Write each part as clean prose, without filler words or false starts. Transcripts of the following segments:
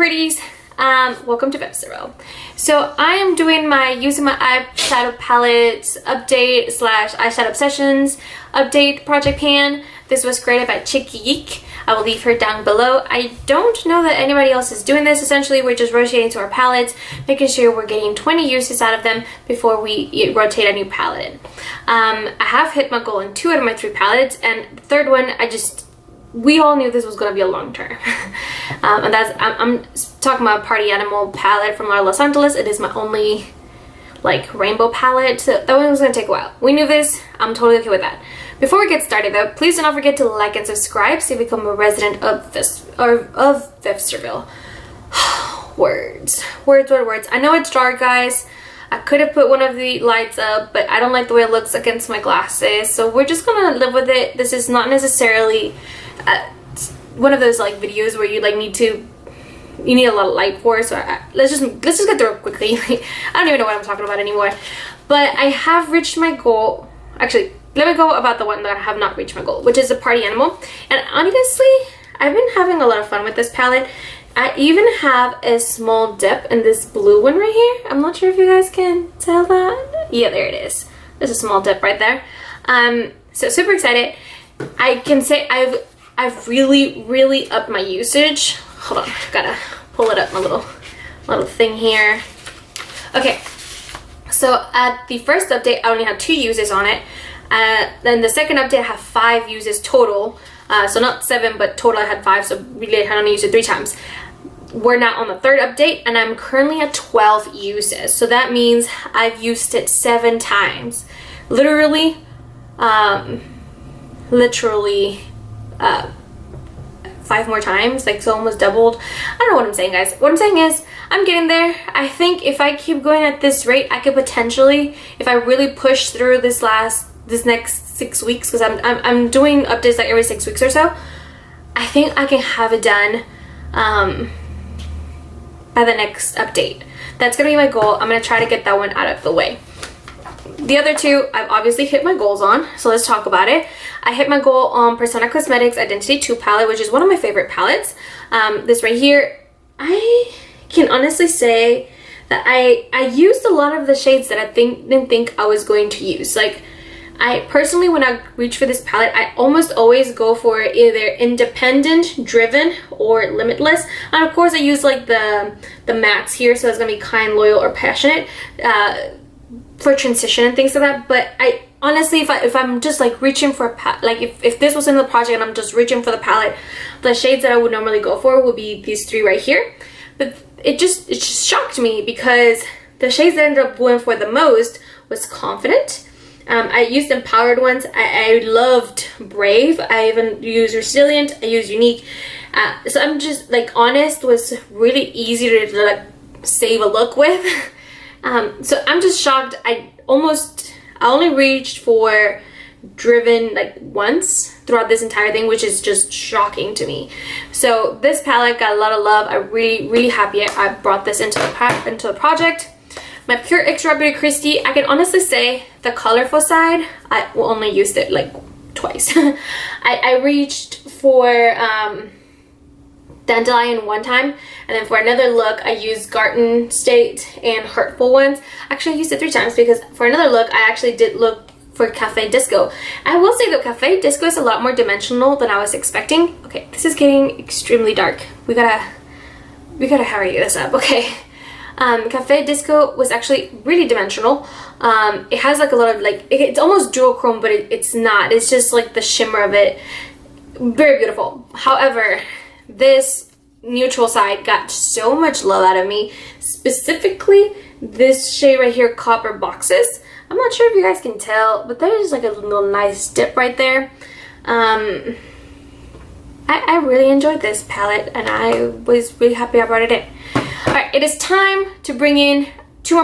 Pretties, welcome to Vivi. So I am doing using my eyeshadow palettes update / eyeshadow obsessions update project pan. This was created by GEEK. I will leave her down below. I don't know that anybody else is doing this. Essentially, we're just rotating to our palettes, making sure we're getting 20 uses out of them before we rotate a new palette in. I have hit my goal in 2 out of my 3 palettes, and the third one, we all knew this was going to be a long term. And I'm talking about Party Animal palette from Los Angeles. It is my only like rainbow palette, so that one was going to take a while. We knew this. I'm totally okay with that. Before we get started though, please do not forget to like and subscribe so you become a resident of Vivi. Words. I know it's dark, guys. I could have put one of the lights up, but I don't like the way it looks against my glasses, so we're just gonna live with it. This is not necessarily one of those like videos where you like need a lot of light for, so let's just get through it quickly. I don't even know what I'm talking about anymore, but I have reached my goal. Actually, let me go about the one that I have not reached my goal, which is a Party Animal. And honestly, I've been having a lot of fun with this palette. I even have a small dip in this blue one right here. I'm not sure if you guys can tell that. Yeah, there it is. There's a small dip right there. So super excited. I can say I've really upped my usage. Hold on, gotta pull it up, my little thing here. Okay, so at the first update, I only had 2 uses on it. Then the second update, I have 5 uses total. So not 7, but total I had 5, so really I had only used it 3 times. We're now on the 3rd update, and I'm currently at 12 uses. So that means I've used it 7 times. Literally 5 more times, like, so almost doubled. I don't know what I'm saying, guys. What I'm saying is I'm getting there. I think if I keep going at this rate, I could potentially, if I really push through this next 6 weeks, because I'm doing updates like every 6 weeks or so, I think I can have it done by the next update. That's gonna be my goal. I'm gonna try to get that one out of the way. The other 2, I've obviously hit my goals on, so let's talk about it. I hit my goal on Persona Cosmetics Identity 2 palette, which is one of my favorite palettes. This right here, I can honestly say that I used a lot of the shades that I didn't think I was going to use. Like, I personally, when I reach for this palette, I almost always go for either independent, driven, or limitless. And of course, I use like the mattes here, so it's gonna be kind, loyal, or passionate for transition and things like that. But I honestly, if I'm just like reaching for a palette, like if this was in the project and I'm just reaching for the palette, the shades that I would normally go for would be these 3 right here. But it just shocked me because the shades that I ended up going for the most was Confident. I used empowered ones. I loved Brave. I even used Resilient. I used Unique. So I'm just like, Honest was really easy to like save a look with. So I'm just shocked. I only reached for Driven like once throughout this entire thing, which is just shocking to me. So this palette got a lot of love. I'm really happy I brought this into the project. My Pure Extra Beauty Christie, I can honestly say the colorful side, I only used it like twice. I reached for Dandelion 1 time, and then for another look, I used Garden State and Hurtful ones. Actually, I used it 3 times because for another look, I actually did look for Cafe Disco. I will say that Cafe Disco is a lot more dimensional than I was expecting. Okay, this is getting extremely dark. We gotta hurry this up, okay? Cafe Disco was actually really dimensional. It has like a lot of like, it's almost duochrome, but it's not. It's just like the shimmer of it. Very beautiful. However, this neutral side got so much love out of me. Specifically, this shade right here, Copper Boxes. I'm not sure if you guys can tell, but there's like a little nice dip right there. I really enjoyed this palette, and I was really happy I brought it in. Alright, it is time to bring in 3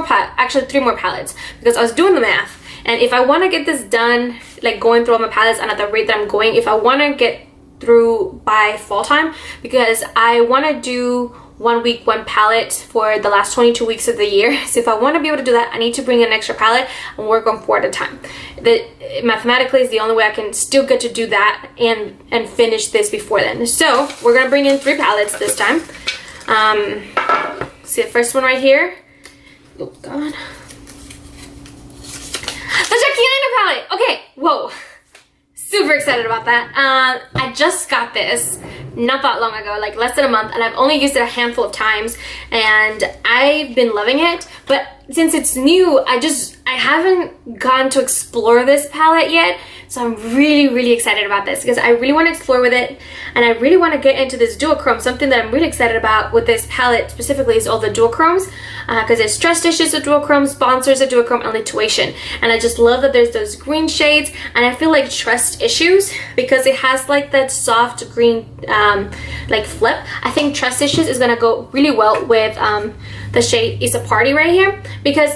more palettes, because I was doing the math, and if I want to get this done, like going through all my palettes and at the rate that I'm going, if I want to get through by fall time, because I want to do 1 week, 1 palette for the last 22 weeks of the year. So if I want to be able to do that, I need to bring in an extra palette and work on 4 at a time. Mathematically is the only way I can still get to do that and finish this before then. So we're gonna bring in 3 palettes this time. See the first one right here? Oh god. The GEEK palette! Okay, whoa. Super excited about that. I just got this not that long ago, like less than a month, and I've only used it a handful of times, and I've been loving it. But since it's new, I haven't gone to explore this palette yet, so I'm really excited about this because I really want to explore with it, and I really want to get into this duochrome. Something that I'm really excited about with this palette specifically is all the duochromes, because it's Trust Issues of duochrome, Sponsors of duochrome, and Lituation. And I just love that there's those green shades, and I feel like Trust Issues, because it has like that soft green like flip, I think Trust Issues is gonna go really well with the shade Is a Party right here, because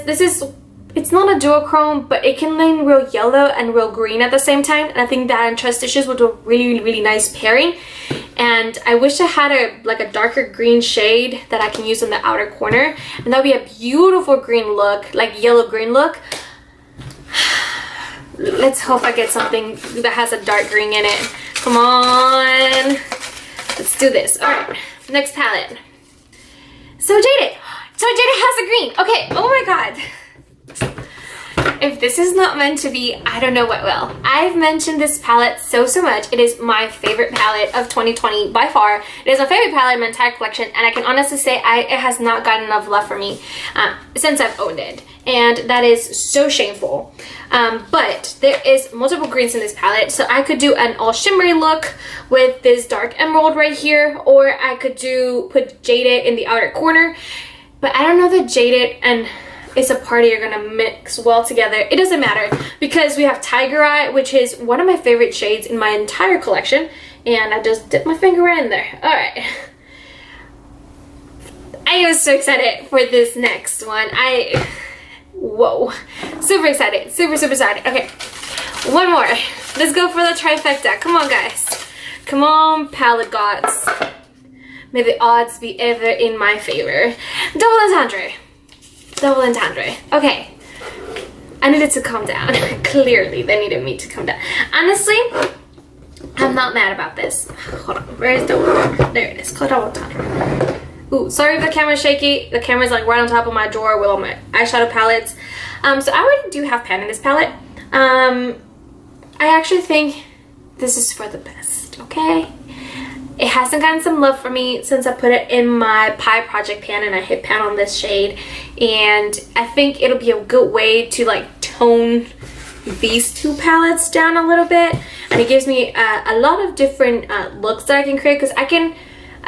it's not a duochrome, but it can lean real yellow and real green at the same time, and I think that and Trust Issues would do a really nice pairing. And I wish I had a darker green shade that I can use on the outer corner, and that would be a beautiful green look, like yellow green look. Let's hope I get something that has a dark green in it. Come on, let's do this. All right, next palette. So Jaded has a green. Okay, oh my god. If this is not meant to be, I don't know what will. I've mentioned this palette so much. It is my favorite palette of 2020 by far. It is my favorite palette in my entire collection, and I can honestly say it has not gotten enough love for me since I've owned it, and that is so shameful. But there is multiple greens in this palette, so I could do an all shimmery look with this dark emerald right here, or I could put Jaded in the outer corner. But I don't know that Jaded and It's a Party are gonna mix well together. It doesn't matter because we have Tiger Eye, which is one of my favorite shades in my entire collection, and I just dipped my finger right in there. All right, I am so excited for this next one. Whoa, super excited, super excited. Okay, one more. Let's go for the trifecta. Come on, guys. Come on, palette gods. May the odds be ever in my favor. Double entendre. Okay. I needed to calm down. Clearly, they needed me to calm down. Honestly, I'm not mad about this. Hold on. Where is double entendre? There it is. Double entendre. Ooh, sorry if the camera's shaky. The camera's like right on top of my drawer with all my eyeshadow palettes. So I already do have pan in this palette. I actually think this is for the best, okay? It hasn't gotten some love for me since I put it in my pie project pan, and I hit pan on this shade, and I think it'll be a good way to like tone these two palettes down a little bit, and it gives me a lot of different looks that I can create, because I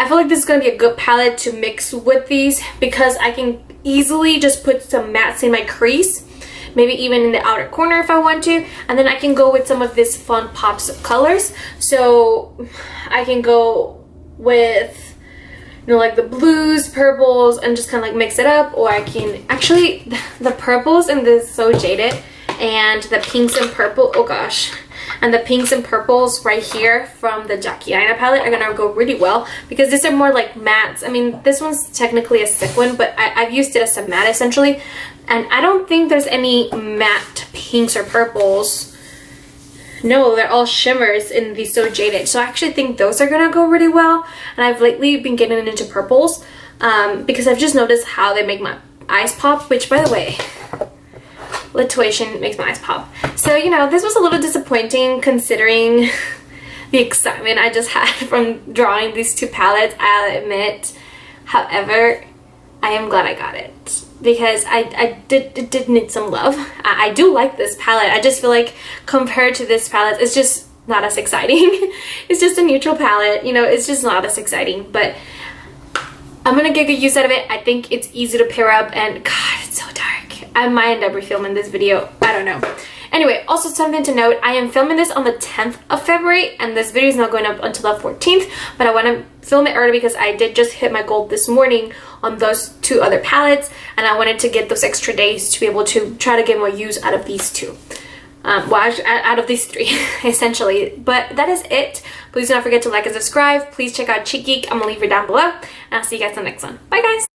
feel like this is going to be a good palette to mix with these, because I can easily just put some mattes in my crease, maybe even in the outer corner if I want to, and then I can go with some of this fun pops of colors. So I can go with, you know, like the blues, purples, and just kind of like mix it up, or I can actually, the purples in this So Jaded, and the pinks and purple, oh gosh, and the pinks and purples right here from the GEEK palette are gonna go really well, because these are more like mattes. I mean, this one's technically a sequin, but I've used it as a matte essentially, and I don't think there's any matte pinks or purples. No, they're all shimmers in the So Jaded. So I actually think those are gonna go really well, and I've lately been getting into purples because I've just noticed how they make my eyes pop, which, by the way, Lituation makes my eyes pop. So, you know, this was a little disappointing considering the excitement I just had from drawing these two palettes, I'll admit. However, I am glad I got it, because it did need some love. I do like this palette. I just feel like compared to this palette, it's just not as exciting. It's just a neutral palette, you know, it's just not as exciting, but I'm gonna get good use out of it. I think it's easy to pair up, and God, it's so dark. I might end up refilming this video. I don't know. Anyway, also something to note, I am filming this on the 10th of February, and this video is not going up until the 14th, but I want to film it early because I did just hit my goal this morning on those two other palettes, and I wanted to get those extra days to be able to try to get more use out of these two. Well, out of these three, essentially. But that is it. Please do not forget to like and subscribe. Please check out CHIC. I'm going to leave it down below, and I'll see you guys in the next one. Bye, guys!